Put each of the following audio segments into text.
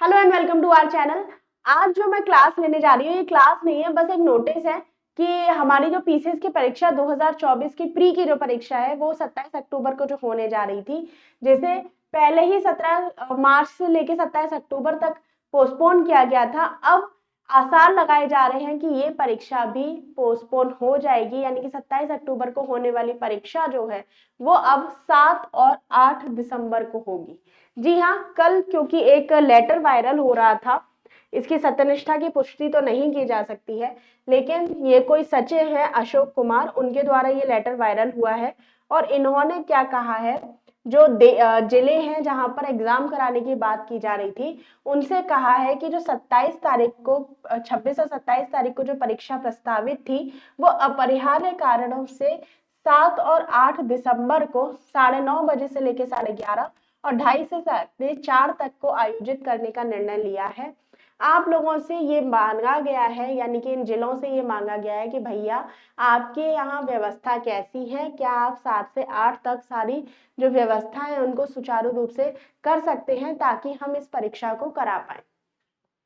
Hello and welcome to our channel. आज जो मैं क्लास लेने जा रही हूँ ये क्लास नहीं है, बस एक नोटिस है कि हमारी जो पीसीएस की परीक्षा 2024 की प्री की जो परीक्षा है वो 27 अक्टूबर को जो होने जा रही थी, जैसे पहले ही 17 मार्च से लेके 27 अक्टूबर तक पोस्टपोन किया गया था। अब आसार लगाए जा रहे हैं कि ये परीक्षा भी पोस्टपोन हो जाएगी, यानी कि 27 अक्टूबर को होने वाली परीक्षा जो है वो अब 7 और 8 दिसंबर को होगी। जी हाँ, कल क्योंकि एक लेटर वायरल हो रहा था, इसकी सत्यनिष्ठा की पुष्टि तो नहीं की जा सकती है, लेकिन ये कोई सचिव हैं अशोक कुमार, उनके द्वारा ये लेटर वायरल हुआ है। और इन्होंने क्या कहा है, जो जिले हैं जहां पर एग्जाम कराने की बात की जा रही थी, उनसे कहा है कि जो 27 तारीख को 26 और 27 तारीख को जो परीक्षा प्रस्तावित थी वो अपरिहार्य कारणों से 7 और 8 दिसंबर को 9:30 बजे से लेकर 11:30 और 2:30 से 4:30 तक को आयोजित करने का निर्णय लिया है। आप लोगों से ये मांगा गया है, यानी कि इन जिलों से ये मांगा गया है कि भैया आपके यहाँ व्यवस्था कैसी है, क्या आप 7 से 8 तक सारी जो व्यवस्था है उनको सुचारू रूप से कर सकते हैं ताकि हम इस परीक्षा को करा पाए।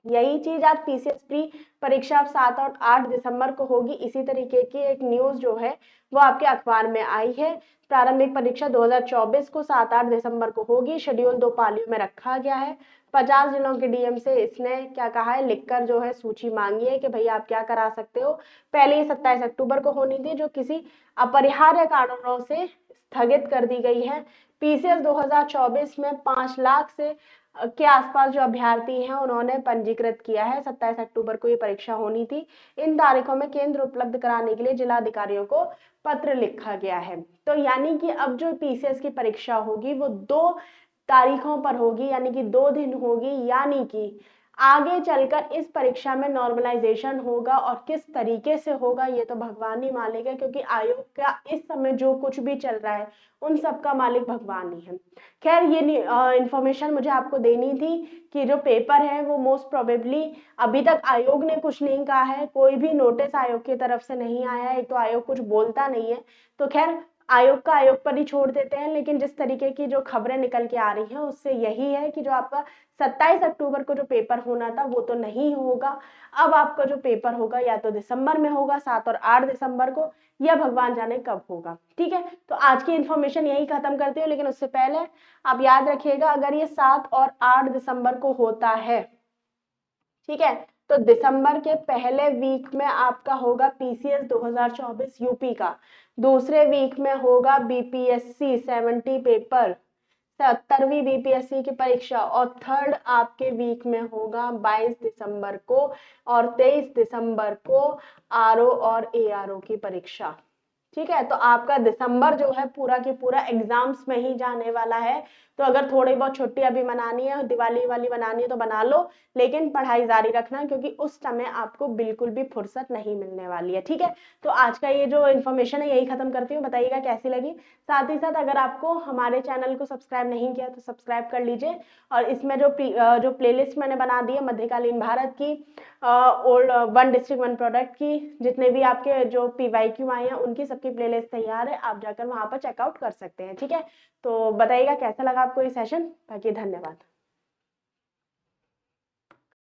यही चीज आज पीसीएस प्री परीक्षा 7 और 8 दिसंबर को होगी। इसी तरीके की एक न्यूज जो है वो आपके अखबार में आई है। प्रारंभिक परीक्षा 2024 को 7-8 दिसंबर को होगी। शेड्यूल 2 पालियों में रखा गया है। 50 जिलों के डीएम से इसने क्या कहा है, लिखकर जो है सूची मांगी है कि भैया आप क्या करा सकते हो। पहले ही 27 अक्टूबर को होनी थी, जो किसी अपरिहार्य कारणों से स्थगित कर दी गई है। पीसीएस 2024 में 5 लाख से के आसपास जो अभ्यर्थी हैं उन्होंने पंजीकृत किया है। 27 अक्टूबर को ये परीक्षा होनी थी। इन तारीखों में केंद्र उपलब्ध कराने के लिए जिला अधिकारियों को पत्र लिखा गया है। तो यानी कि अब जो पीसीएस की परीक्षा होगी वो 2 तारीखों पर होगी, यानी कि 2 दिन होगी, यानी कि आगे चलकर इस परीक्षा में नॉर्मलाइजेशन होगा और किस तरीके से होगा ये तो भगवान ही मालिक है, क्योंकि आयोग का इस समय जो कुछ भी चल रहा है उन सब का मालिक भगवान ही है। खैर, ये इंफॉर्मेशन मुझे आपको देनी थी कि जो पेपर है वो मोस्ट प्रोबेबली, अभी तक आयोग ने कुछ नहीं कहा है, कोई भी नोटिस आयोग की तरफ से नहीं आया है। एक तो आयोग कुछ बोलता नहीं है, तो खैर आयोग का आयोग पर ही छोड़ देते हैं। लेकिन जिस तरीके की जो खबरें निकल के आ रही हैं उससे यही है कि जो आपका 27 अक्टूबर को जो पेपर होना था वो तो नहीं होगा। अब आपका जो पेपर होगा या तो दिसंबर में होगा 7 और 8 दिसंबर को, या भगवान जाने कब होगा। ठीक है, तो आज की इंफॉर्मेशन यही खत्म करती हूँ, लेकिन उससे पहले आप याद रखिएगा, अगर ये 7 और 8 दिसंबर को होता है, ठीक है, तो दिसंबर के पहले वीक में आपका होगा पीसीएस 2024 यूपी का, दूसरे वीक में होगा बीपीएससी 70 पेपर 70वीं बीपीएससी की परीक्षा, और थर्ड आपके वीक में होगा 22 दिसंबर को और 23 दिसंबर को आरओ और एआरओ की परीक्षा। ठीक है, तो आपका दिसंबर जो है पूरा की पूरा एग्जाम्स में ही जाने वाला है। तो अगर थोड़ी बहुत छुट्टी अभी मनानी है, दिवाली वाली मनानी है तो बना लो, लेकिन पढ़ाई जारी रखना, क्योंकि उस समय आपको बिल्कुल भी फुर्सत नहीं मिलने वाली है। ठीक है, तो आज का ये जो इन्फॉर्मेशन है यही खत्म करती हूँ। बताइएगा कैसी लगी। साथ ही साथ अगर आपको हमारे चैनल को सब्सक्राइब नहीं किया तो सब्सक्राइब कर लीजिए, और इसमें जो प्लेलिस्ट मैंने बना दी है मध्यकालीन भारत की, old one district one product की, जितने भी आपके जो पीवाईक्यू आए हैं उनकी सबकी प्लेलिस्ट तैयार है, आप जाकर वहां पर चेकआउट कर सकते हैं। ठीक है, तो बताइएगा कैसा लगा आपको ये सेशन। बाकी धन्यवाद।